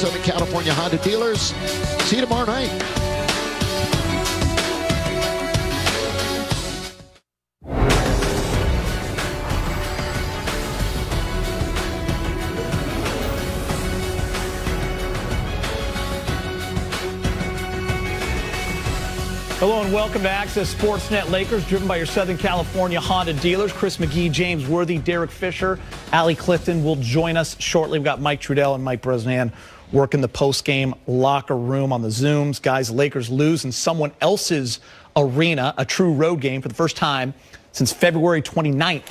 Southern California Honda dealers. See you tomorrow night. Hello and welcome to Access Sportsnet Lakers, driven by your Southern California Honda dealers. Chris McGee, James Worthy, Derek Fisher, Allie Clifton will join us shortly. We've got Mike Trudell and Mike Bresnan working the post-game locker room on the Zooms. Guys, the Lakers lose in someone else's arena, a true road game for the first time since February 29th,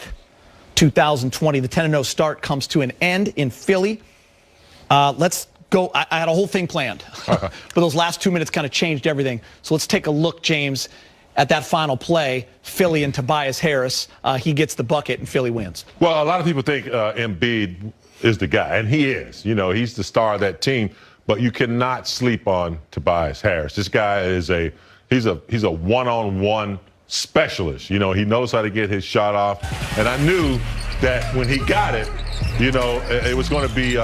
2020. The 10-0 start comes to an end in Philly. Let's go. I had a whole thing planned, but those last 2 minutes kind of changed everything. So let's take a look, James, at that final play. Philly and Tobias Harris. He gets the bucket and Philly wins. Well, a lot of people think Embiid is the guy, and he is. You know, he's the star of that team. But you cannot sleep on Tobias Harris. This guy is he's a one-on-one specialist. You know, he knows how to get his shot off, and I knew that when he got it, you know, it was going to be,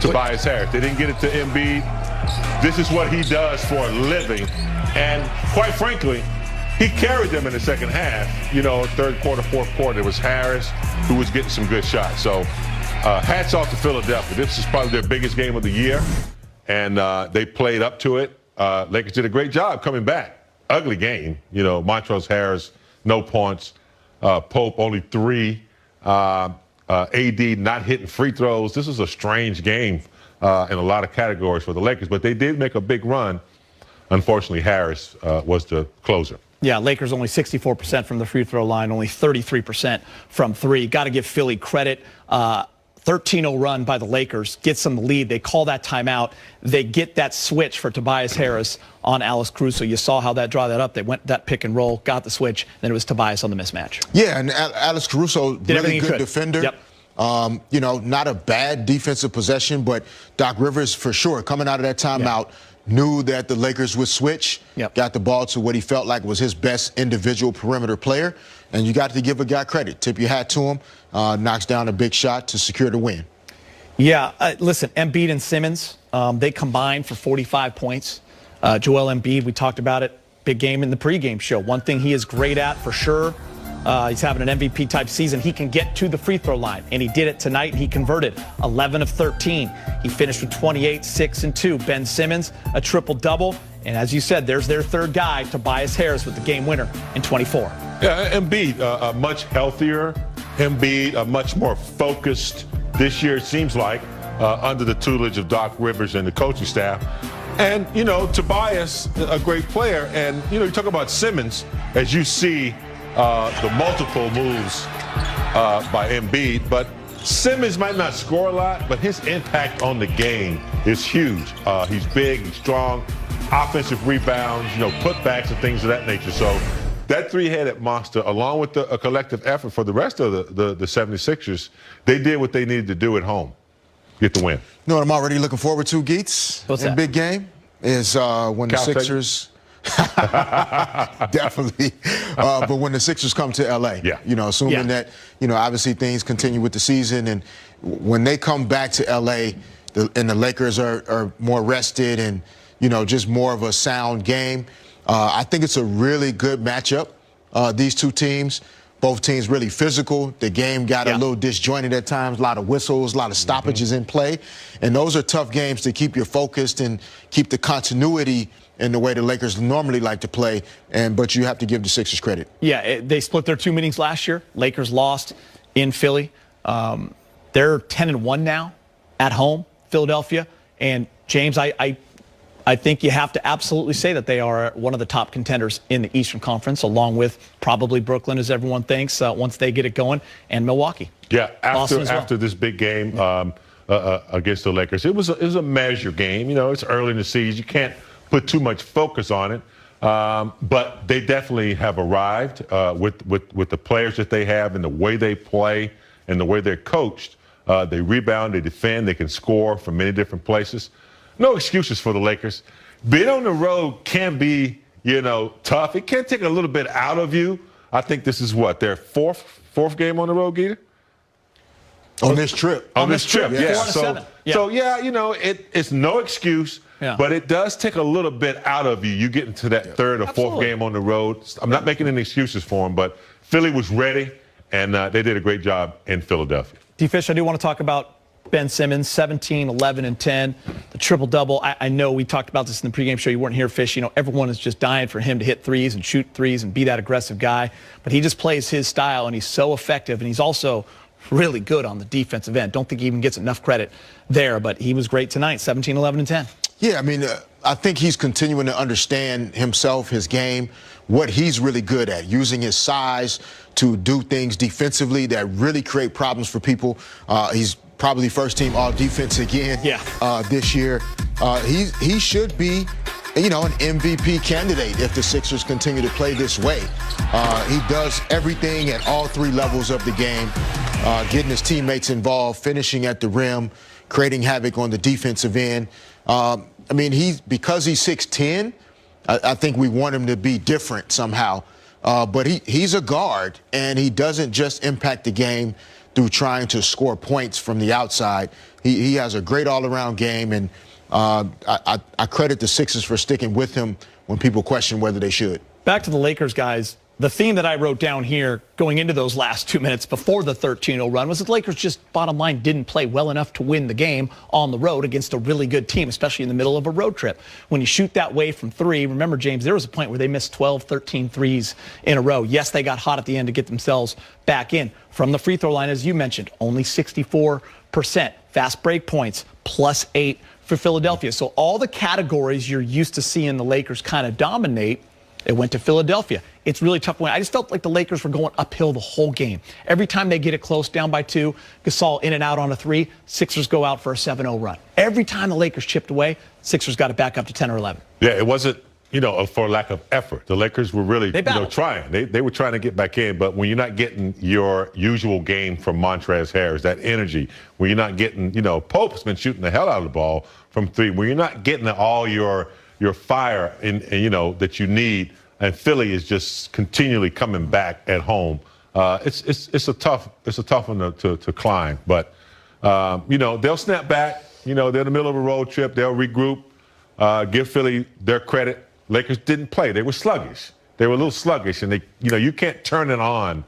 Tobias Harris. They didn't get it to Embiid. This is what he does for a living. And quite frankly, he carried them in the second half. You know, third quarter, fourth quarter, it was Harris who was getting some good shots. So hats off to Philadelphia. This is probably their biggest game of the year, and they played up to it. Lakers did a great job coming back. Ugly game. You know, Montrezl Harris, no points. Pope, only 3. AD not hitting free throws. This is a strange game in a lot of categories for the Lakers, but they did make a big run. Unfortunately, Harris was the closer. Yeah, Lakers only 64% from the free throw line, only 33% from 3. Got to give Philly credit. 13-0 run by the Lakers gets them the lead. They call that timeout. They get that switch for Tobias Harris on Alex Caruso. You saw how that draw that up. They went that pick and roll, got the switch, then it was Tobias on the mismatch. Yeah, and Alex Caruso, did really good defender. Yep. You know, not a bad defensive possession, but Doc Rivers, for sure, coming out of that timeout, knew that the Lakers would switch, got the ball to what he felt like was his best individual perimeter player, and you got to give a guy credit. Tip your hat to him, knocks down a big shot to secure the win. Yeah, listen, Embiid and Simmons, they combined for 45 points. Joel Embiid, we talked about it, big game in the pregame show. One thing he is great at for sure, he's having an MVP-type season. He can get to the free throw line, and he did it tonight. He converted 11 of 13. He finished with 28, 6, and 2. Ben Simmons, a triple-double. And as you said, there's their third guy, Tobias Harris, with the game winner in 24. Yeah, Embiid, a much healthier Embiid, a much more focused this year, it seems like, under the tutelage of Doc Rivers and the coaching staff. And, you know, Tobias, a great player. And, you know, you talk about Simmons, as you see the multiple moves by Embiid, but Simmons might not score a lot, but his impact on the game is huge. He's big, he's strong, offensive rebounds, you know, putbacks and things of that nature. So that three-headed monster, along with a collective effort for the rest of the 76ers, they did what they needed to do at home. Get the win. You know what I'm already looking forward to, Geets? What's in that? Big game is when the Sixers... Definitely. But when the Sixers come to L.A., you know, assuming that, you know, obviously things continue with the season, and when they come back to L.A. and the Lakers are more rested and, you know, just more of a sound game, I think it's a really good matchup, these two teams. Both teams really physical. The game got a little disjointed at times, a lot of whistles, a lot of stoppages in play. And those are tough games to keep you focused and keep the continuity in the way the Lakers normally like to play. But you have to give the Sixers credit. Yeah, they split their 2 meetings last year. Lakers lost in Philly. They're 10-1 now at home, Philadelphia. And, James, I think you have to absolutely say that they are one of the top contenders in the Eastern Conference, along with probably Brooklyn, as everyone thinks, once they get it going, and Milwaukee. Yeah, after this big game against the Lakers, it was a measure game. You know, it's early in the season. You can't put too much focus on it. But they definitely have arrived with the players that they have and the way they play and the way they're coached. They rebound, they defend, they can score from many different places. No excuses for the Lakers. Being on the road can be, you know, tough. It can take a little bit out of you. I think this is what, their fourth game on the road, Geeta? On this trip. On this trip, yeah. 4-7. So yeah, you know, it's no excuse, but it does take a little bit out of you. You get into that third or fourth game on the road. I'm not making any excuses for them, but Philly was ready, and they did a great job in Philadelphia. D-Fish, I do want to talk about Ben Simmons, 17, 11, and 10, the triple-double. I know we talked about this in the pregame show. You weren't here, Fish. You know, everyone is just dying for him to hit threes and shoot threes and be that aggressive guy. But he just plays his style, and he's so effective, and he's also really good on the defensive end. Don't think he even gets enough credit there, but he was great tonight, 17, 11, and 10. Yeah, I mean, I think he's continuing to understand himself, his game, what he's really good at, using his size to do things defensively that really create problems for people. He's probably first-team all-defense again this year. He should be, you know, an MVP candidate if the Sixers continue to play this way. He does everything at all three levels of the game, getting his teammates involved, finishing at the rim, creating havoc on the defensive end. I mean, because he's 6'10", I think we want him to be different somehow. But he's a guard, and he doesn't just impact the game through trying to score points from the outside. He has a great all-around game, and I credit the Sixers for sticking with him when people question whether they should. Back to the Lakers, guys. The theme that I wrote down here going into those last 2 minutes before the 13-0 run was that the Lakers just, bottom line, didn't play well enough to win the game on the road against a really good team, especially in the middle of a road trip. When you shoot that way from three, remember, James, there was a point where they missed 12, 13 threes in a row. Yes, they got hot at the end to get themselves back in. From the free throw line, as you mentioned, only 64%. Fast break points, +8 for Philadelphia. So all the categories you're used to seeing the Lakers kind of dominate, it went to Philadelphia. It's really tough win. I just felt like the Lakers were going uphill the whole game. Every time they get it close, down by 2, Gasol in and out on a 3, Sixers go out for a 7-0 run. Every time the Lakers chipped away, Sixers got it back up to 10 or 11. Yeah, it wasn't, you know, for lack of effort. The Lakers were really, trying. They were trying to get back in, but when you're not getting your usual game from Montrezl Harrell, that energy, when you're not getting, you know, Pope's been shooting the hell out of the ball from 3, when you're not getting all your fire in, you know, that you need. And Philly is just continually coming back at home. It's a tough one to climb, but you know, they'll snap back. You know, they're in the middle of a road trip. They'll regroup. Give Philly their credit. Lakers didn't play. They were sluggish. They were a little sluggish, and you know, you can't turn it on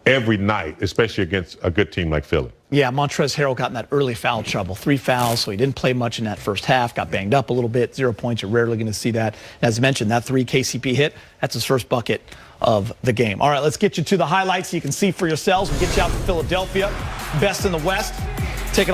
every night, especially against a good team like Philly. Yeah, Montrezl Harrell got in that early foul trouble. 3 fouls, so he didn't play much in that first half. Got banged up a little bit. 0 points. You're rarely going to see that. As I mentioned, that 3 KCP hit, that's his first bucket of the game. All right, let's get you to the highlights so you can see for yourselves. We'll get you out to Philadelphia. Best in the West. Taking on